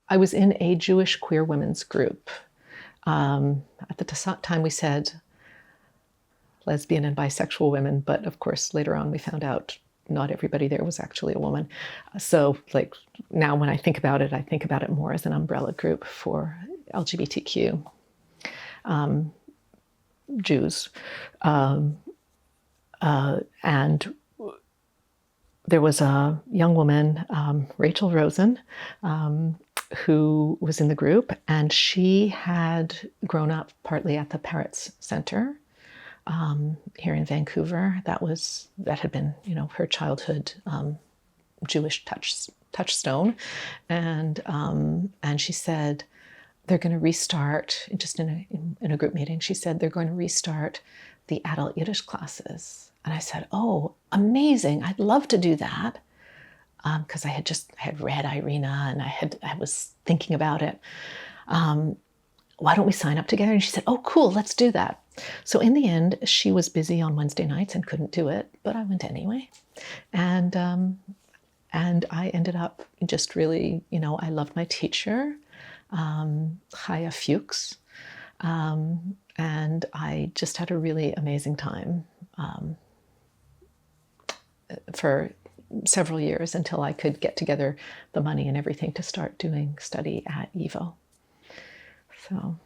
I was in a Jewish queer women's group. At the time we said lesbian and bisexual women, but of course later on we found out not everybody there was actually a woman. So like now when I think about it more as an umbrella group for LGBTQ Jews. And there was a young woman, Rachel Rosen, who was in the group, and she had grown up partly at the Peretz Centre here in Vancouver. That had been, her childhood Jewish touchstone, and she said they're going to restart, just in a group meeting. She said they're going to restart the adult Yiddish classes, and I said, "Oh, amazing! I'd love to do that." Because I had read Irina and I was thinking about it. Why don't we sign up together? And she said, "Oh, cool, let's do that." So in the end, she was busy on Wednesday nights and couldn't do it, but I went anyway. And I ended up just really, I loved my teacher, Chaya Fuchs, and I just had a really amazing time for several years until I could get together the money and everything to start doing study at YIVO. So